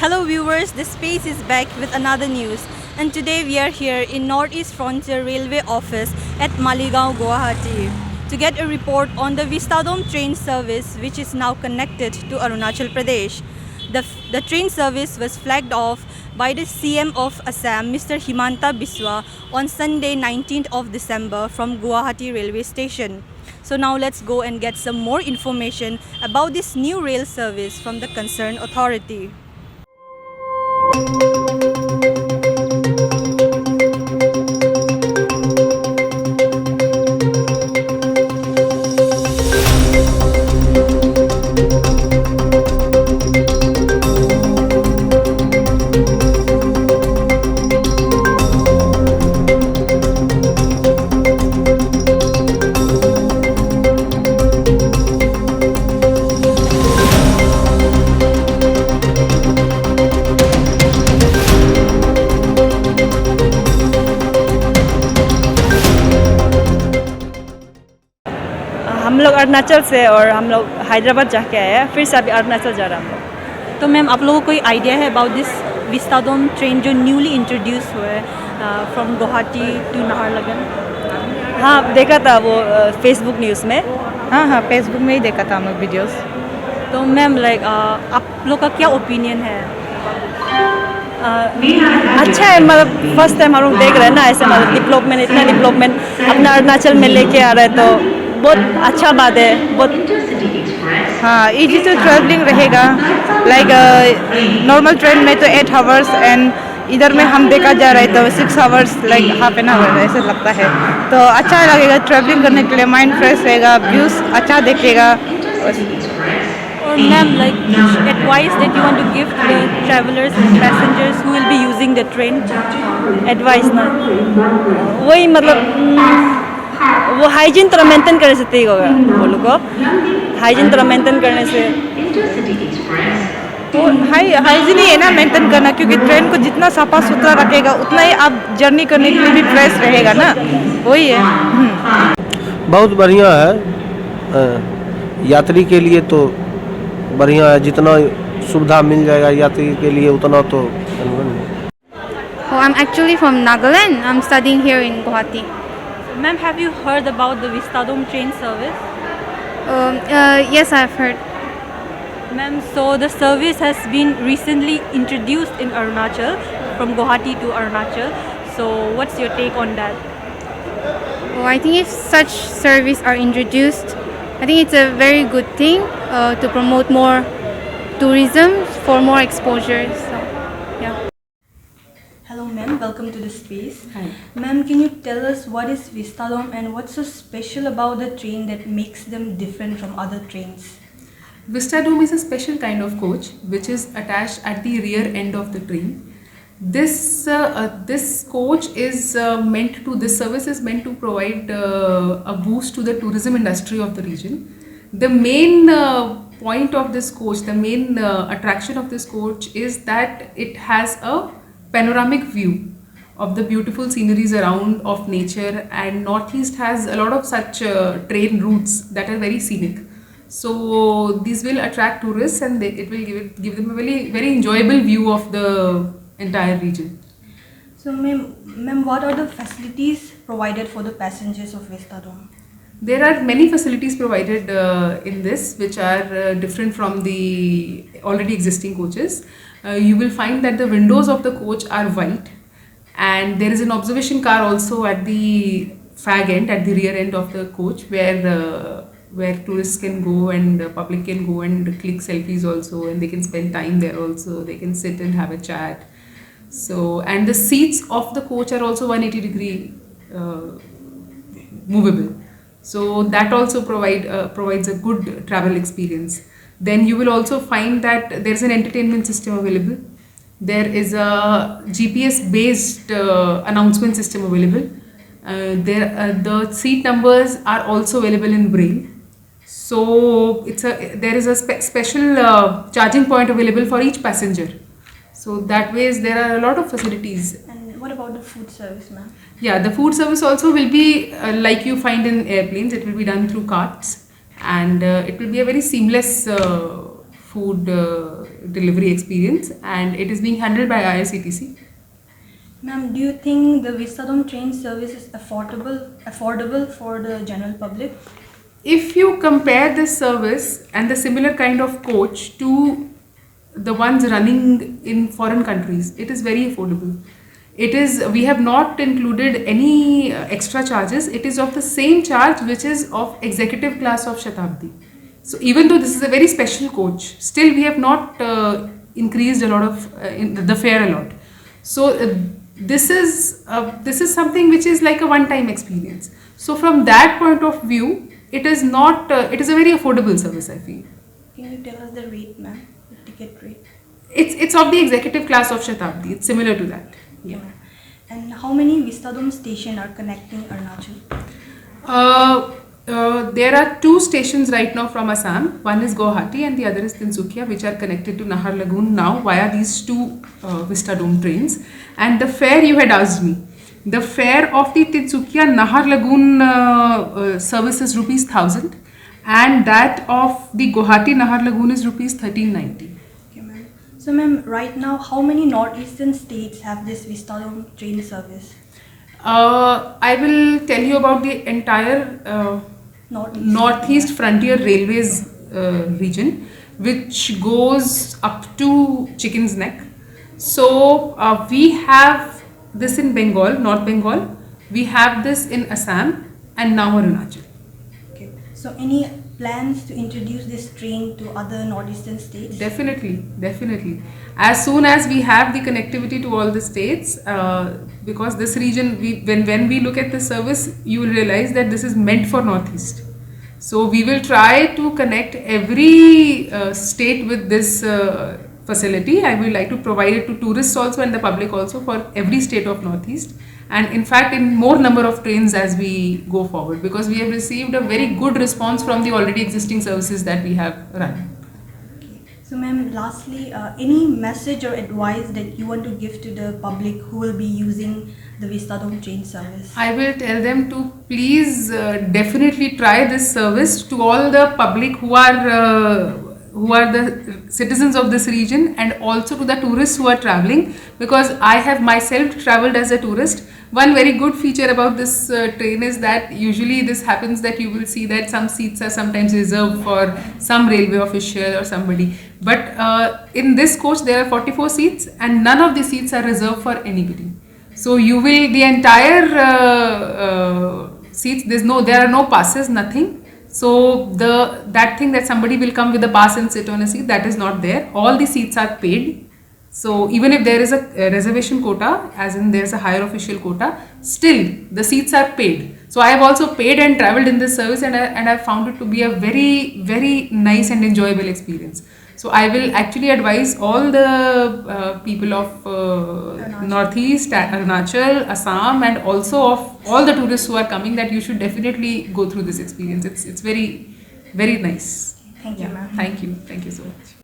Hello viewers, the Space is back with another news, and today we are here in Northeast Frontier Railway Office at Maligaon, Guwahati to get a report on the Vistadome train service which is now connected to Arunachal Pradesh. The train service was flagged off by the CM of Assam Mr. Himanta Biswa on Sunday 19th of December from Guwahati railway station. So now let's go and get some more information about this new rail service from the concerned authority. हम लोग अरुणाचल से और हम लोग हैदराबाद जाके आए हैं, फिर से अभी अरुणाचल जा रहा हम लोग। तो मैम आप लोगों को कोई आइडिया है अबाउट दिस विस्टाडोम ट्रेन जो न्यूली इंट्रोड्यूस हुआ है फ्रॉम गुवाहाटी टू नाहरलगुन? हाँ, देखा था वो फेसबुक न्यूज़ में। हाँ फेसबुक में ही देखा था हम लोग वीडियोस। तो मैम आप लोग का क्या ओपिनियन है? अच्छा है, मतलब फर्स्ट टाइम हम लोग देख रहे हैं ना ऐसे, मतलब डिवेलपमेंट, इतना डिवेलपमेंट अपना अरुणाचल में लेके आ रहे हैं, तो बहुत अच्छा बात है। बहुत हाँ, इजी टू ट्रैवलिंग रहेगा। लाइक नॉर्मल ट्रेन में तो 8 आवर्स एंड इधर में हम देखा जा रहा है तो 6 hours, like half an hour ऐसे लगता है। तो अच्छा लगेगा ट्रैवलिंग करने के लिए, माइंड फ्रेश रहेगा, व्यूज़ अच्छा देखेगा। और ma'am advice that you want to give to the travelers and passengers who will be using the train? Advice ना, वही मतलब वो हाइजीन थोड़ा मेंटेन करने से ठीक होगा। वो लोग को हाइजीन थोड़ा मेंटेन करने से तो हाइजीन ही है ना मेंटेन करना, क्योंकि ट्रेन को जितना साफा सुथरा रखेगा उतना ही आप जर्नी करने के लिए भी फ्रेश रहेगा ना, वही है। बहुत बढ़िया है, यात्री के लिए तो बढ़िया है, जितना सुविधा मिल जाएगा यात्री के लिए उतना तो। Oh, I'm actually from Nagaland. I'm studying here in Guwahati. Ma'am, have you heard about the Vistadome train service? Yes, I've heard. Ma'am, so the service has been recently introduced in Arunachal, from Guwahati to Arunachal. So what's your take on that? Oh, I think if such service are introduced, I think it's a very good thing to promote more tourism for more exposure. So, yeah. Hello ma'am, welcome to the space. Hi. Ma'am, can you tell us what is Vistadome and what's so special about the train that makes them different from other trains? Vistadome is a special kind of coach which is attached at the rear end of the train. This coach is this service is meant to provide a boost to the tourism industry of the region. The main point of this coach, the main attraction of this coach is that it has a panoramic view of the beautiful sceneries around of nature, and Northeast has a lot of such train routes that are very scenic. So these will attract tourists, and it will give them a very enjoyable view of the entire region. So ma'am, what are the facilities provided for the passengers of Vistadome? There are many facilities provided in this which are different from the already existing coaches. You will find that the windows of the coach are white, and there is an observation car also at the fag end, at the rear end of the coach, where tourists can go and public can go and click selfies also, and they can spend time there also. They can sit and have a chat. So, and the seats of the coach are also 180-degree movable. So that also provides a good travel experience. Then you will also find that there is an entertainment system available. There is a GPS based announcement system available. The seat numbers are also available in braille. So there is a special charging point available for each passenger. So that ways there are a lot of facilities. And what about the food service, ma'am? Yeah, the food service also will be like you find in airplanes. It will be done through carts, and it will be a very seamless food delivery experience, and it is being handled by IRCTC. Ma'am, do you think the Vistadome train service is affordable for the general public? If you compare this service and the similar kind of coach to the ones running in foreign countries, it is very affordable. We have not included any extra charges. It is of the same charge which is of executive class of Shatabdi. So even though this is a very special coach, still we have not increased a lot of the fare a lot. So this is something which is like a one-time experience. So from that point of view, it is not. It is a very affordable service, I feel. Can you tell us the rate, ma'am? The ticket rate? It's of the executive class of Shatabdi. It's similar to that. Yeah. And how many Vistadome stations are connecting Arunachal? There are 2 stations right now from Assam. One is Guwahati and the other is Tinsukia, which are connected to Naharlagun now via these 2 Vistadome trains. And the fare you had asked me. The fare of the Tinsukia Naharlagun service is rupees 1000, and that of the Guwahati Naharlagun is rupees 1390. Okay, ma'am. So, ma'am, right now, how many northeastern states have this Vistadome train service? I will tell you about the entire Northeast Frontier Railways region, which goes up to Chicken's Neck. So we have this in Bengal, North Bengal. We have this in Assam and now Arunachal. Okay. So any plans to introduce this train to other northeastern states? Definitely. As soon as we have the connectivity to all the states, because this region, when we look at the service, you will realize that this is meant for Northeast. So we will try to connect every state with this facility. I would like to provide it to tourists also and the public also for every state of Northeast, and in fact in more number of trains as we go forward, because we have received a very good response from the already existing services that we have run. Okay. So ma'am, lastly, any message or advice that you want to give to the public who will be using the Vistadome train service? I will tell them to please definitely try this service, to all the public who are the citizens of this region, and also to the tourists who are traveling, because I have myself traveled as a tourist. One very good feature about this train is that usually this happens that you will see that some seats are sometimes reserved for some railway official or somebody, but in this coach there are 44 seats and none of the seats are reserved for anybody. So you will, the entire seats, there are no passes, nothing. So that thing that somebody will come with a pass and sit on a seat, that is not there. All the seats are paid. So even if there is a reservation quota, as in there is a higher official quota, still the seats are paid. So I have also paid and travelled in this service, and I found it to be a very, very nice and enjoyable experience. So I will actually advise all the people of Northeast, Arunachal, Assam, and also of all the tourists who are coming, that you should definitely go through this experience. It's very, very nice. Thank you, ma'am. Thank you so much.